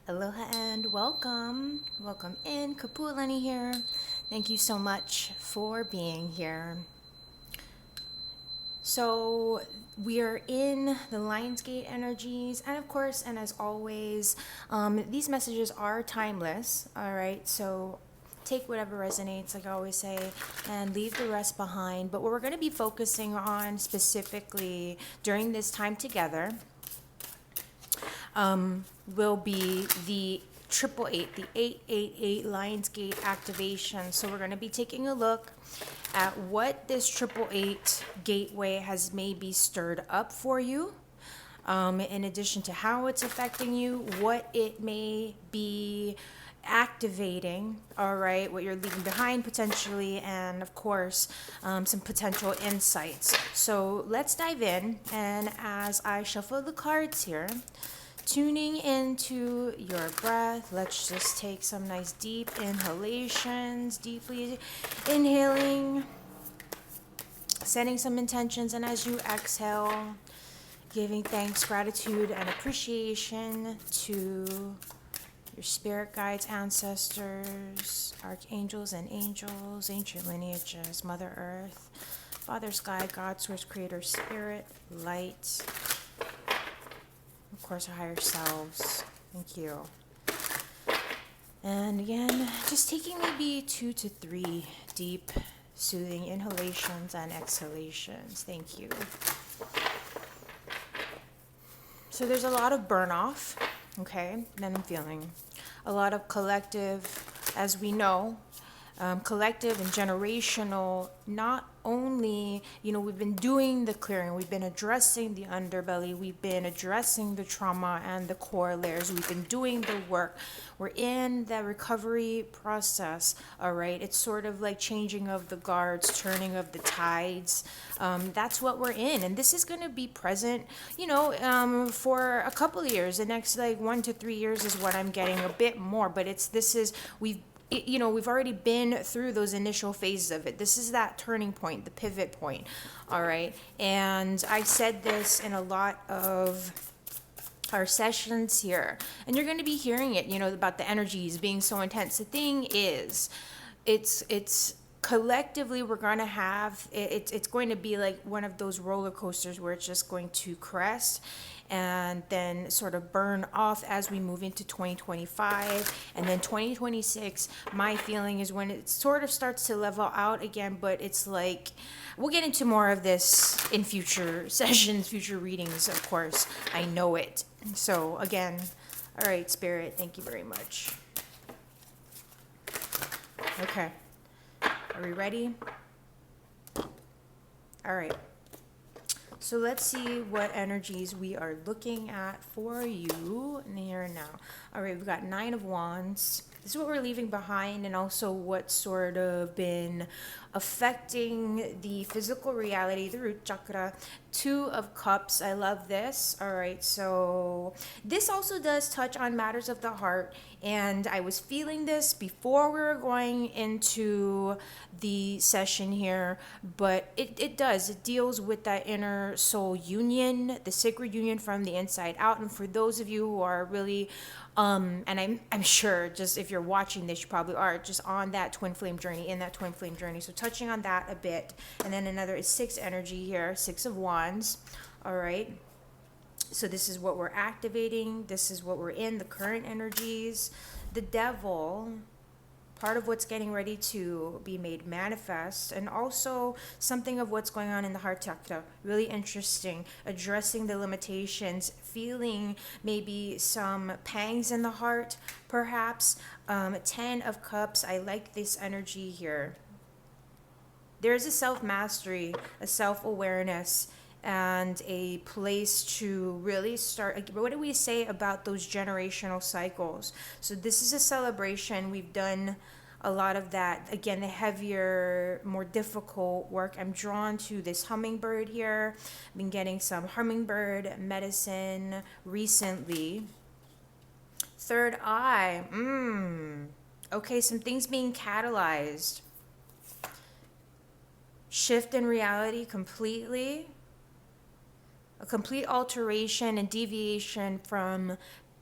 Aloha and welcome. Welcome in. Kapualani here. Thank you so much for being here. So, we are in the Lionsgate energies, and of course, and as always, these messages are timeless. All right, so take whatever resonates, like I always say, and leave the rest behind. But what we're going to be focusing on specifically during this time together will be the 888, the 888 Lionsgate activation. So we're going to be taking a look at what this 888 gateway has maybe stirred up for you. In addition to how it's affecting you, what it may be activating, all right, what you're leaving behind potentially, and of course, some potential insights. So let's dive in, and as I shuffle the cards here, tuning into your breath, let's just take some nice deep inhalations, deeply inhaling, setting some intentions, and as you exhale, giving thanks, gratitude, and appreciation to your spirit guides, ancestors, archangels and angels, ancient lineages, Mother Earth, Father Sky, God, Source, Creator, Spirit, Light, of course, our higher selves. Thank you. And again, just taking maybe 2 to 3 deep, soothing inhalations and exhalations. Thank you. So there's a lot of burn off, okay, that I'm feeling. A lot of collective, as we know, collective and generational, not only, we've been doing the clearing, we've been addressing the underbelly, we've been addressing the trauma and the core layers, we've been doing the work. We're in the recovery process, all right? It's sort of like changing of the guards, turning of the tides. That's what we're in. And this is going to be present, for a couple of years. The next, 1 to 3 years is what I'm getting, a bit more. But we've already been through those initial phases of it. This is that turning point, the pivot point, all right? And I've said this in a lot of our sessions here, and you're going to be hearing it, about the energies being so intense. The thing is, it's collectively we're going to have, it's going to be like one of those roller coasters where it's just going to crest and then sort of burn off as we move into 2025. And then 2026, my feeling is when it sort of starts to level out again, but it's like, we'll get into more of this in future sessions, future readings, of course. I know it. So again, all right, Spirit, thank you very much. Okay, are we ready? All right. So let's see what energies we are looking at for you here and now. All right, we've got 9 of Wands. This is what we're leaving behind, and also what's sort of been affecting the physical reality, the root chakra. 2 of Cups. I love this. All right, so this also does touch on matters of the heart, and I was feeling this before we were going into the session here, but it deals with that inner soul union, the sacred union from the inside out. And for those of you who are really and I'm sure, just if you're watching this, you probably are just on that twin flame journey, in that twin flame journey. So touching on that a bit. And then another is 6 energy here, 6 of Wands. All right. So this is what we're activating. This is what we're in, the current energies. The Devil, part of what's getting ready to be made manifest, and also something of what's going on in the heart chakra. Really interesting. Addressing the limitations, feeling maybe some pangs in the heart, perhaps. 10 of Cups. I like this energy here. There's a self-mastery, a self-awareness, and a place to really start. What do we say about those generational cycles? So this is a celebration. We've done a lot of that. Again, the heavier, more difficult work. I'm drawn to this hummingbird here. I've been getting some hummingbird medicine recently. Third eye. Okay, some things being catalyzed. Shift in reality completely. A complete alteration and deviation from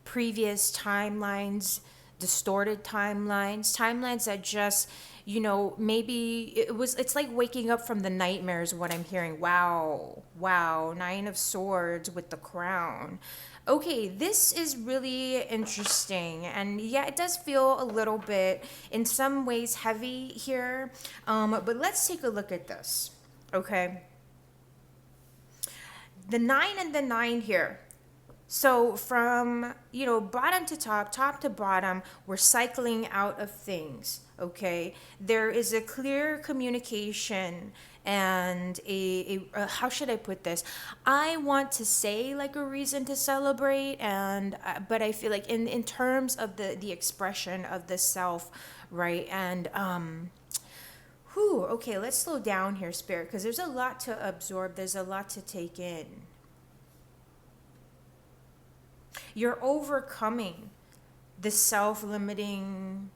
previous timelines, distorted timelines that just, maybe it's like waking up from the nightmares, what I'm hearing. Wow, wow, Nine of Swords with the crown. Okay, this is really interesting. And yeah, it does feel a little bit, in some ways, heavy here. But let's take a look at this. Okay. The nine and the nine here. So from, bottom to top, top to bottom, we're cycling out of things, okay? There is a clear communication and how should I put this? I want to say like a reason to celebrate, and but I feel like in terms of the expression of the self, right? And whew, okay, let's slow down here, Spirit, because there's a lot to absorb. There's a lot to take in. You're overcoming the self-limiting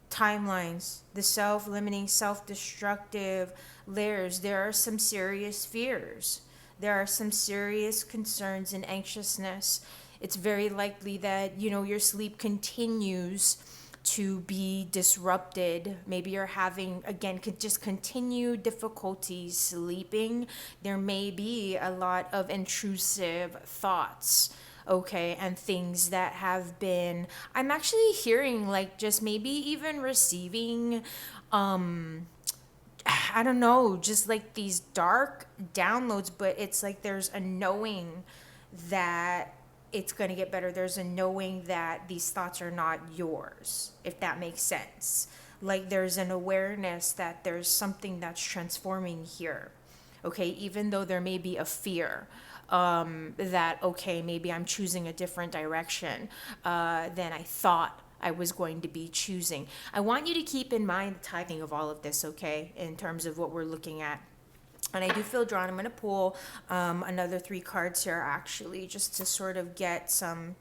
timelines, the self-limiting, self-destructive layers. There are some serious fears. There are some serious concerns and anxiousness. It's very likely that, your sleep continues to be disrupted. Maybe you're having, again, could just continued difficulties sleeping. There may be a lot of intrusive thoughts, okay, and things that have been, I'm actually hearing like just maybe even receiving, I don't know, just like these dark downloads, but it's like there's a knowing that it's going to get better. There's a knowing that these thoughts are not yours, if that makes sense. Like there's an awareness that there's something that's transforming here. Okay, even though there may be a fear that, okay, maybe I'm choosing a different direction than I thought I was going to be choosing. I want you to keep in mind the timing of all of this, okay, in terms of what we're looking at. And I do feel drawn. I'm going to pull another 3 cards here, actually, just to sort of get some,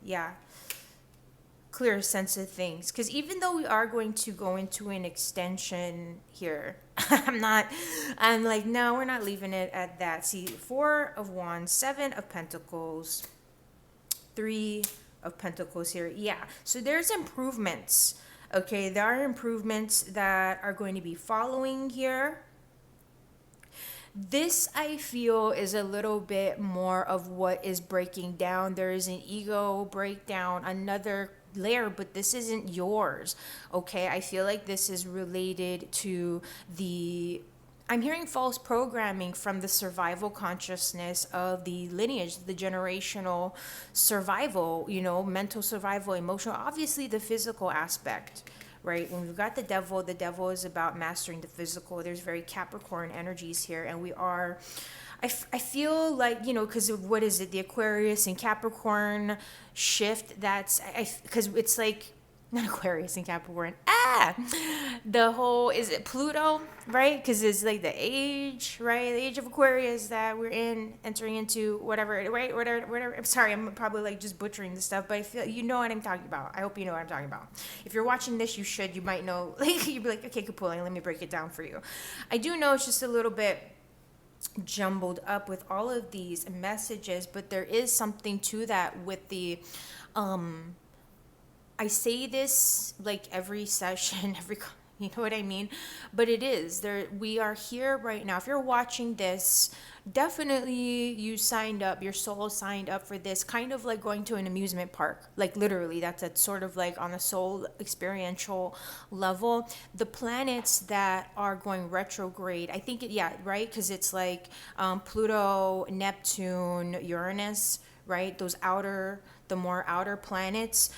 clear sense of things. Because even though we are going to go into an extension here, I'm like, no, we're not leaving it at that. See, 4 of Wands, 7 of Pentacles, 3 of Pentacles here. Yeah, so there's improvements. Okay, there are improvements that are going to be following here. This, I feel, is a little bit more of what is breaking down. There is an ego breakdown, another layer, but this isn't yours. Okay, I feel like this is related to I'm hearing false programming from the survival consciousness of the lineage, the generational survival, mental survival, emotional, obviously the physical aspect. Right? When we've got the devil is about mastering the physical. There's very Capricorn energies here, and we are, I feel like, because of what is it, the Aquarius and Capricorn shift, because it's like, not Aquarius and Capricorn, the whole, is it Pluto, right? Because it's like the age, right? The age of Aquarius that we're entering into, whatever, right? Whatever. I'm sorry, I'm probably like just butchering this stuff, but I feel, you know what I'm talking about. I hope you know what I'm talking about. If you're watching this, you might know, like, you'd be like, okay, Kapualani, let me break it down for you. I do know it's just a little bit jumbled up with all of these messages, but there is something to that with the, I say this like every session, you know what I mean? But it is there. We are here right now. If you're watching this, definitely you signed up. Your soul signed up for this. Kind of like going to an amusement park. Like literally, that's a sort of like on a soul experiential level. The planets that are going retrograde, I think right, because it's like Pluto, Neptune, Uranus, right? The more outer planets,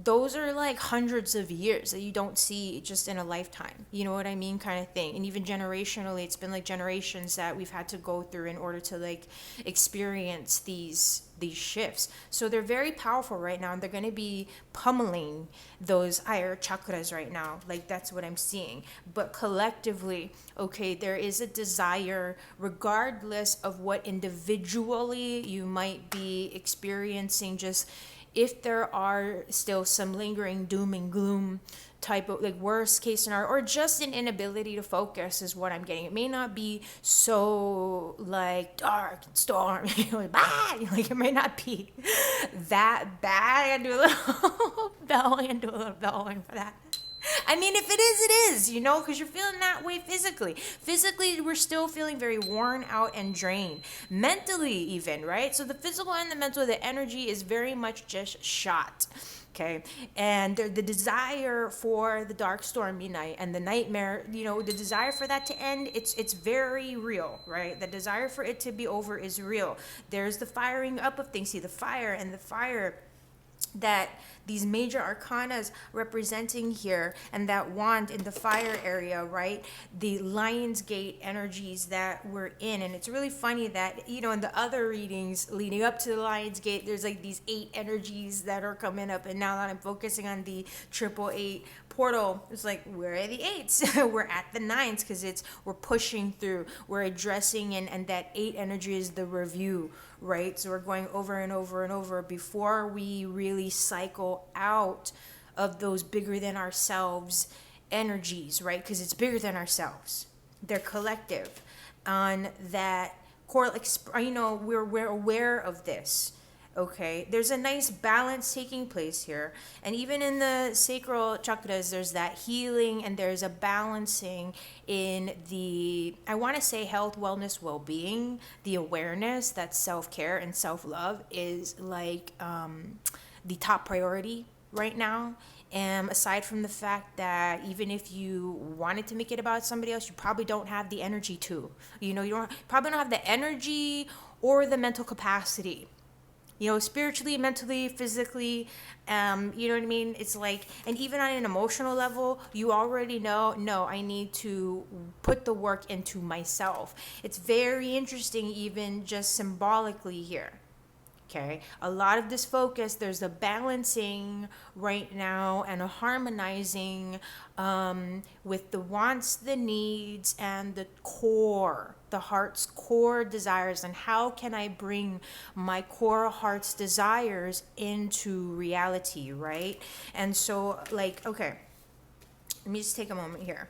those are like hundreds of years that you don't see just in a lifetime. You know what I mean? Kind of thing. And even generationally, it's been like generations that we've had to go through in order to like experience these shifts. So they're very powerful right now, and they're going to be pummeling those higher chakras right now. Like that's what I'm seeing. But collectively, okay, there is a desire, regardless of what individually you might be experiencing, just if there are still some lingering doom and gloom type of like worst case scenario, or just an inability to focus is what I'm getting. It may not be so like dark and storm, bad. Like it may not be that bad. I gotta do a little bellowing and do a little bellowing for that. I mean, if it is, it is, because you're feeling that way physically. Physically, we're still feeling very worn out and drained. Mentally, even, right? So the physical and the mental, the energy is very much just shot. Okay, and the desire for the dark stormy night and the nightmare, the desire for that to end, it's very real, right? The desire for it to be over is real. There's the firing up of things. See, the fire that these major arcanas representing here, and that wand in the fire area, right? The Lion's Gate energies that we're in. And it's really funny that, in the other readings leading up to the Lion's Gate, there's like these 8 energies that are coming up. And now that I'm focusing on the 888 portal, it's like, where are the 8s? We're at the 9s because we're pushing through, we're addressing, and that 8 energy is the review, right? So we're going over and over and over before we really cycle out of those bigger than ourselves energies, right? Because it's bigger than ourselves. They're collective. On that core, we're aware of this. Okay, there's a nice balance taking place here. And even in the sacral chakras, there's that healing and there's a balancing in the, I want to say, health, wellness, well-being, the awareness that self-care and self-love is like the top priority right now. And aside from the fact that even if you wanted to make it about somebody else, you probably don't have the energy to. Probably don't have the energy or the mental capacity. Spiritually, mentally, physically, you know what I mean? It's like, and even on an emotional level, you already know, no, I need to put the work into myself. It's very interesting, even just symbolically here. Okay, a lot of this focus, there's a balancing right now and a harmonizing with the wants, the needs, and the core, the heart's core desires. And how can I bring my core heart's desires into reality, right? And so, okay, let me just take a moment here.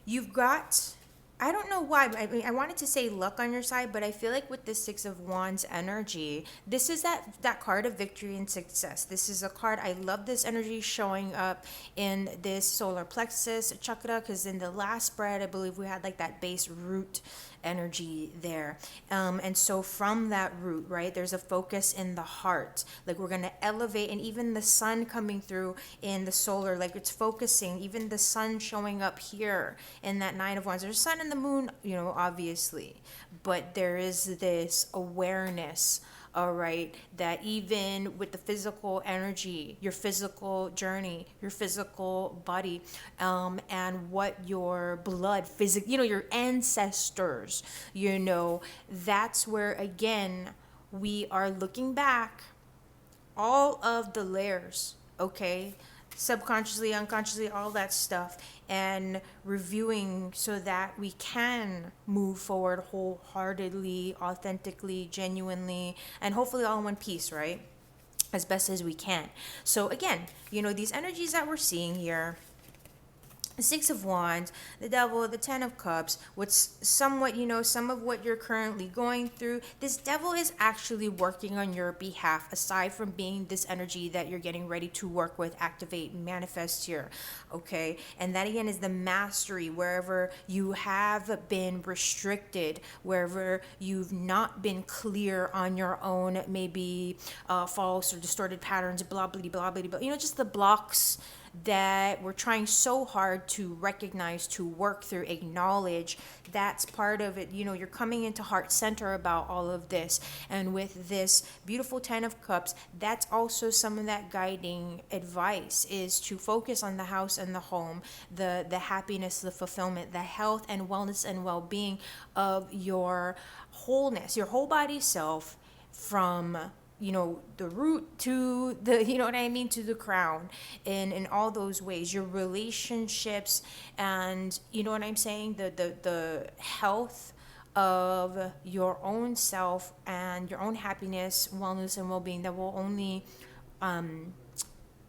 You've got, I don't know why, but I wanted to say luck on your side, but I feel like with the 6 of Wands energy, this is that card of victory and success. This is a card, I love this energy showing up in this solar plexus chakra, because in the last spread, I believe we had like that base root energy there. And so from that root, right, there's a focus in the heart. Like we're going to elevate, and even the sun coming through in the solar, like it's focusing, even the sun showing up here in that 9 of Wands. There's sun and the moon, obviously, but there is this awareness, all right, that even with the physical energy, your physical journey, your physical body, and what your blood, your ancestors, that's where, again, we are looking back all of the layers, okay? Subconsciously, unconsciously, all that stuff, and reviewing so that we can move forward wholeheartedly, authentically, genuinely, and hopefully all in one piece, right? As best as we can. So again, these energies that we're seeing here, the 6 of Wands, the Devil, the 10 of Cups, what's somewhat, some of what you're currently going through, this Devil is actually working on your behalf, aside from being this energy that you're getting ready to work with, activate, manifest here, okay? And that again is the mastery, wherever you have been restricted, wherever you've not been clear on your own, maybe false or distorted patterns, blah, blah, blah, blah, blah, just the blocks that we're trying so hard to recognize, to work through, acknowledge. That's part of it. You're coming into heart center about all of this. And with this beautiful 10 of Cups, that's also some of that guiding advice, is to focus on the house and the home, the happiness, the fulfillment, the health and wellness and well-being of your wholeness, your whole body self, from the root to the, to the crown, and in all those ways, your relationships, and what I'm saying, the health of your own self and your own happiness, wellness, and well-being that will only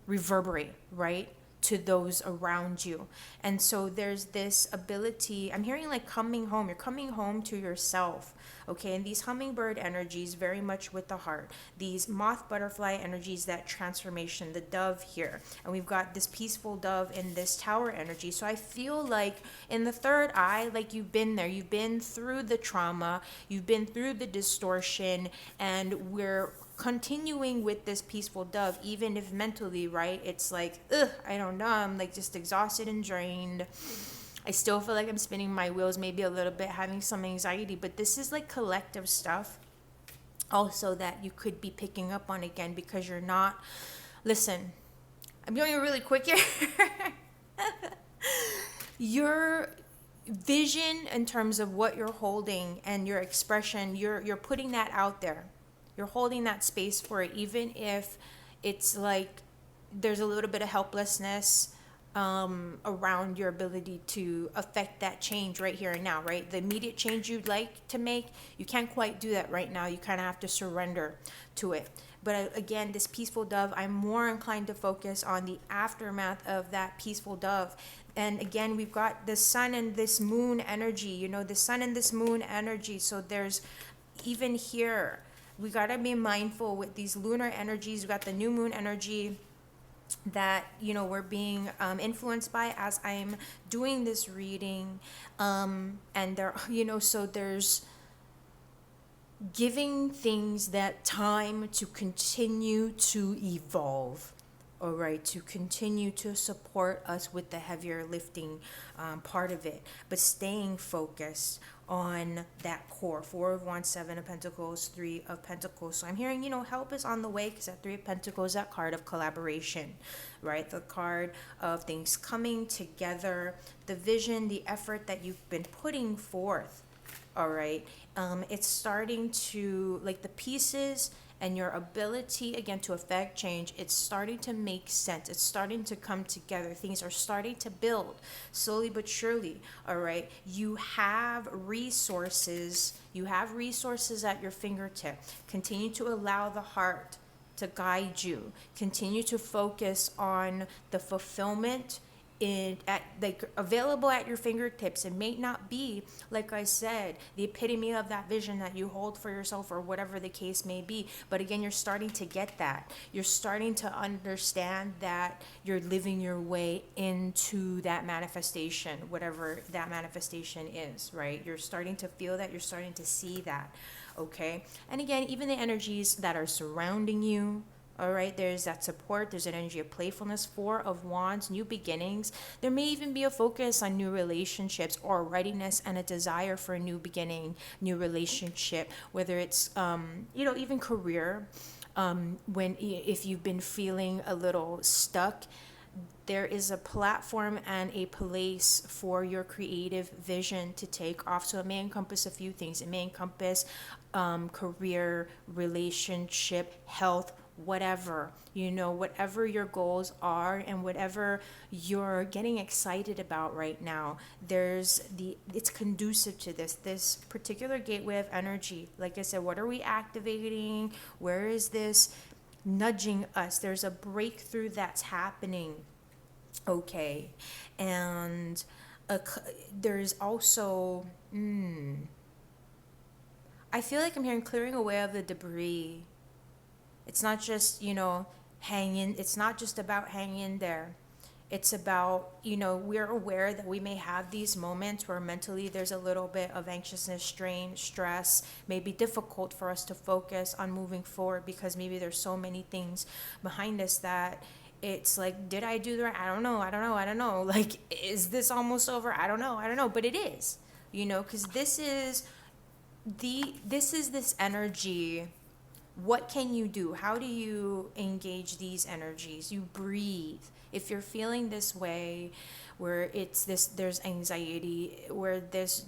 reverberate, right, to those around you. And so there's this ability, I'm hearing like coming home. You're coming home to yourself, okay? And these hummingbird energies, very much with the heart. These moth butterfly energies, that transformation, the dove here. And we've got this peaceful dove in this tower energy. So I feel like in the third eye, like you've been there. You've been through the trauma. You've been through the distortion. And we're continuing with this peaceful dove, even if mentally, right, it's like, ugh, I don't know, I'm like just exhausted and drained. I still feel like I'm spinning my wheels, maybe a little bit, having some anxiety, but this is like collective stuff also that you could be picking up on again, because you're not, listen, I'm going really quick here. Your vision in terms of what you're holding and your expression, you're putting that out there. You're holding that space for it, even if it's like there's a little bit of helplessness around your ability to affect that change right here and now, right? The immediate change you'd like to make, you can't quite do that right now. You kind of have to surrender to it. But again, this peaceful dove, I'm more inclined to focus on the aftermath of that peaceful dove. And again, we've got the sun and this moon energy, the sun and this moon energy. So there's even here, we got to be mindful with these lunar energies. We got the new moon energy that, we're being influenced by as I'm doing this reading. And there, so there's giving things that time to continue to evolve. All right, to continue to support us with the heavier lifting part of it, but staying focused on that core. 4 of Wands, 7 of Pentacles, 3 of Pentacles. So I'm hearing, help is on the way, because that 3 of Pentacles, that card of collaboration, right? The card of things coming together, the vision, the effort that you've been putting forth, all right? It's starting to, like the pieces and your ability, again, to affect change, it's starting to make sense. It's starting to come together. Things are starting to build slowly but surely, all right? You have resources. You have resources at your fingertip. Continue to allow the heart to guide you. Continue to focus on the fulfillment available at your fingertips. It may not be, like I said, the epitome of that vision that you hold for yourself, or whatever the case may be, but again, you're starting to get that. You're starting to understand that you're living your way into that manifestation, whatever that manifestation is, right? You're starting to feel that. You're starting to see that, okay? And again, even the energies that are surrounding you, all right, there's that support. There's an energy of playfulness. 4 of Wands, new beginnings. There may even be a focus on new relationships, or readiness and a desire for a new beginning, new relationship, whether it's, even career. If you've been feeling a little stuck, there is a platform and a place for your creative vision to take off. So it may encompass a few things. It may encompass career, relationship, health, whatever, whatever your goals are and whatever you're getting excited about right now, it's conducive to this particular gateway of energy. Like I said, what are we activating? Where is this nudging us? There's a breakthrough that's happening. Okay. And there's also, I feel like I'm hearing clearing away of the debris. It's not just, hanging. It's not just about hanging in there. It's about, we're aware that we may have these moments where mentally there's a little bit of anxiousness, strain, stress, may be difficult for us to focus on moving forward, because maybe there's so many things behind us that it's like, did I do the right? I don't know. Like, is this almost over? I don't know. But it is, because this is this energy what can you do? How do you engage these energies? You breathe. If you're feeling this way, where it's this, there's anxiety, where there's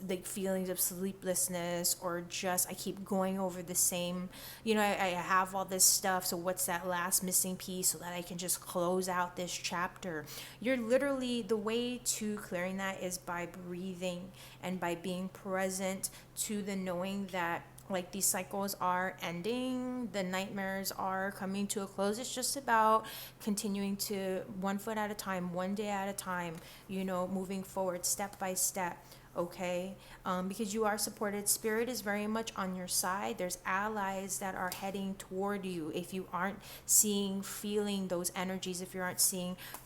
like feelings of sleeplessness, or just I keep going over the same, I have all this stuff, so what's that last missing piece so that I can just close out this chapter? You're literally, the way to clearing that is by breathing and by being present to the knowing that, like, these cycles are ending, the nightmares are coming to a close. It's just about continuing to, one foot at a time, one day at a time, moving forward step by step. Okay, because you are supported. Spirit is very much on your side. There's allies that are heading toward you. If you aren't feeling those energies, if you aren't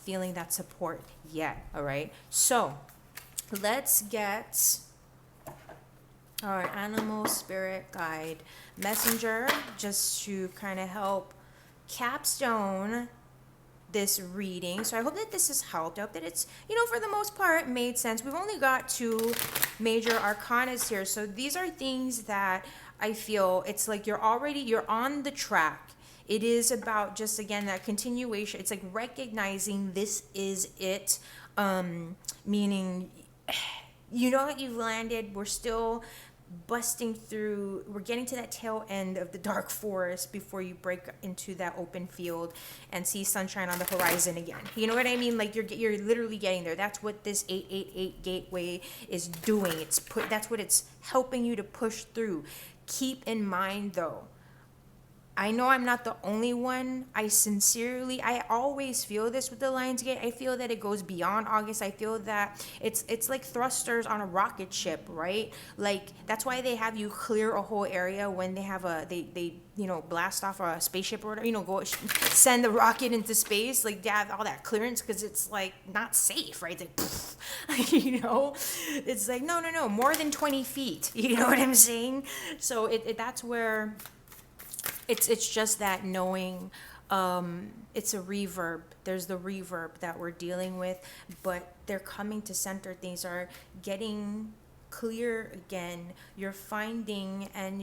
feeling that support yet. All right, so let's get our animal spirit guide messenger, just to kind of help capstone this reading. So I hope that this has helped. I hope that it's, for the most part, made sense. We've only got 2 major arcanas here, so these are things that I feel it's like you're on the track. It is about, just again, that continuation. It's like recognizing this is it, meaning that you've landed. We're still busting through, we're getting to that tail end of the dark forest before you break into that open field and see sunshine on the horizon again. You know what I mean? Like, you're literally getting there. That's what this 888 gateway is doing. That's what it's helping you to push through. Keep in mind, though, I know I'm not the only one. I always feel this with the Lionsgate. I feel that it goes beyond August. I feel that it's like thrusters on a rocket ship, right? Like, that's why they have you clear a whole area when they have they blast off a spaceship or whatever, go send the rocket into space. Like, they have all that clearance because it's like not safe, right? It's like, it's like, no, more than 20 feet. You know what I'm saying? So that's where it's just that knowing, it's a reverb. There's the reverb that we're dealing with, but they're coming to center. Things are getting clear again. You're finding, and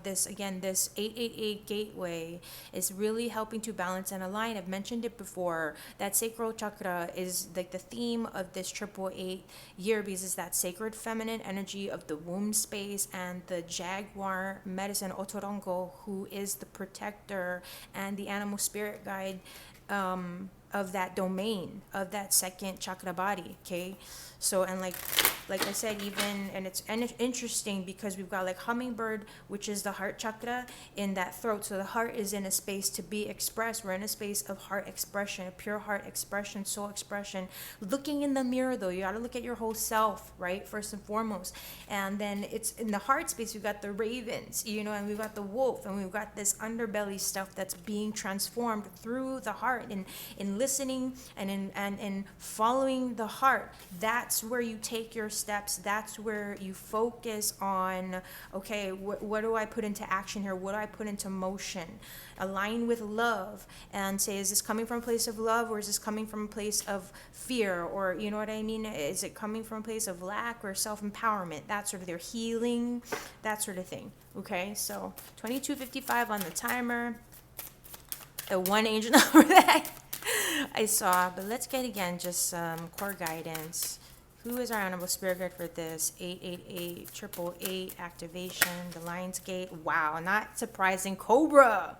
this 888 gateway is really helping to balance and align. I've mentioned it before. That sacral chakra is like the theme of this 888 year, because it's that sacred feminine energy of the womb space, and the jaguar medicine Otorongo, who is the protector and the animal spirit guide of that domain, of that second chakra body. Okay, so, and like I said, even, and it's interesting because we've got like hummingbird, which is the heart chakra, in that throat. So the heart is in a space to be expressed. We're in a space of heart expression, pure heart expression, soul expression. Looking in the mirror, though, you got to look at your whole self, right, first and foremost. And then it's in the heart space, we've got the ravens, and we've got the wolf, and we've got this underbelly stuff that's being transformed through the heart, and in listening and in following the heart. That's where you take your steps. That's where you focus on, okay, what do I put into action here? What do I put into motion? Align with love and say, is this coming from a place of love, or is this coming from a place of fear? Or, you know what I mean? Is it coming from a place of lack or self-empowerment? That sort of, their healing, that sort of thing. Okay, so 22:55 on the timer. The one angel number that I saw. But let's get, again, just some core guidance. Who is our animal spirit guide for this 888 888 activation? The Lionsgate. Wow, not surprising. Cobra.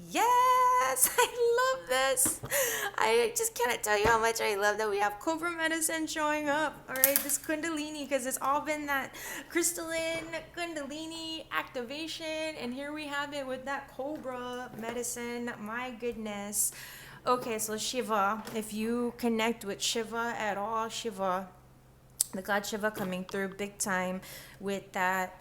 Yes, I love this. I just cannot tell you how much I love that we have Cobra medicine showing up. All right, this Kundalini, because it's all been that crystalline Kundalini activation, and here we have it with that Cobra medicine. My goodness. Okay, so Shiva, if you connect with Shiva at all, Shiva, the god Shiva coming through big time with that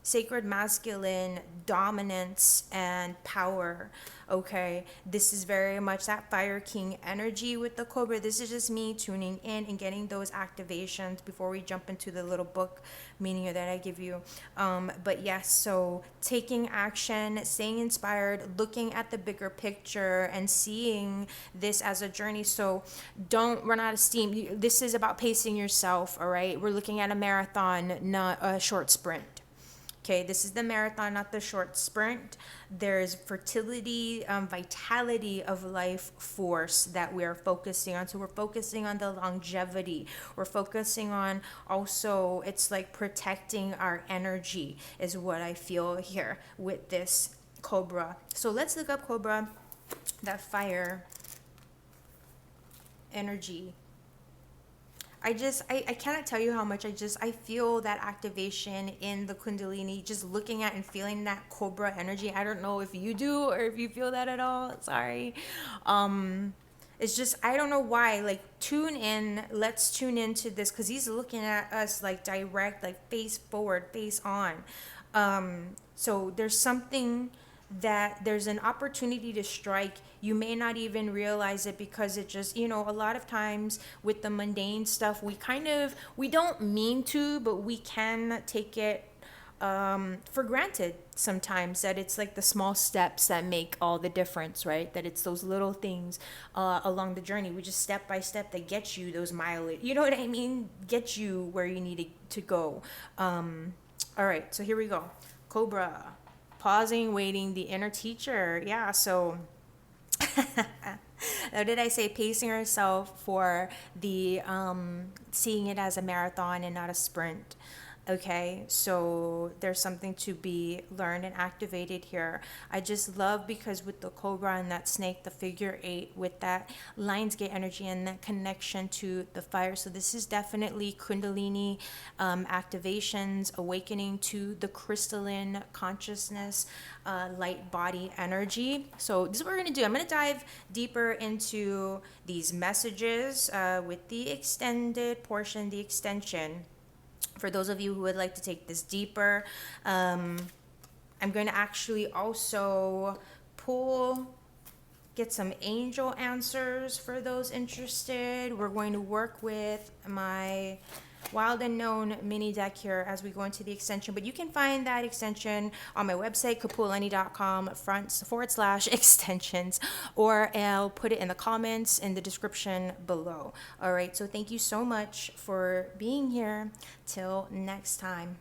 sacred masculine dominance and power. Okay, this is very much that Fire King energy with the Cobra. This is just me tuning in and getting those activations before we jump into the little book meaning that I give you. But yes, so taking action, staying inspired, looking at the bigger picture, and seeing this as a journey. So don't run out of steam. This is about pacing yourself, all right? We're looking at a marathon, not a short sprint. Okay, this is the marathon, not the short sprint. There's fertility, vitality of life force that we're focusing on. So we're focusing on the longevity. We're focusing on also, it's like protecting our energy, is what I feel here with this Cobra. So let's look up Cobra, that fire energy. I cannot tell you how much I feel that activation in the Kundalini, just looking at and feeling that Cobra energy. I don't know if you do or if you feel that at all. Sorry. It's just, I don't know why. Like, tune in. Let's tune into this, because he's looking at us like direct, like face forward, face on. So there's something that there's an opportunity to strike. You may not even realize it, because it just, a lot of times with the mundane stuff, we don't mean to, but we can take it for granted sometimes, that it's like the small steps that make all the difference, right? That it's those little things along the journey. We just step by step that get you those mileage. You know what I mean? Get you where you need to go. All right, so here we go. Cobra. Pausing, waiting, the inner teacher. Yeah, so how did I say pacing herself for the seeing it as a marathon and not a sprint? Okay, so there's something to be learned and activated here. I just love, because with the Cobra and that snake, the figure 8, with that Lionsgate energy and that connection to the fire. So this is definitely Kundalini activations, awakening to the crystalline consciousness, light body energy. So this is what we're going to do. I'm going to dive deeper into these messages with the extended portion, the extension. For those of you who would like to take this deeper, I'm going to actually also get some angel answers for those interested. We're going to work with my Wild Unknown mini deck here as we go into the extension, but you can find that extension on my website, kapualani.com/extensions, or I'll put it in the comments in the description below. All right, so thank you so much for being here. Till next time.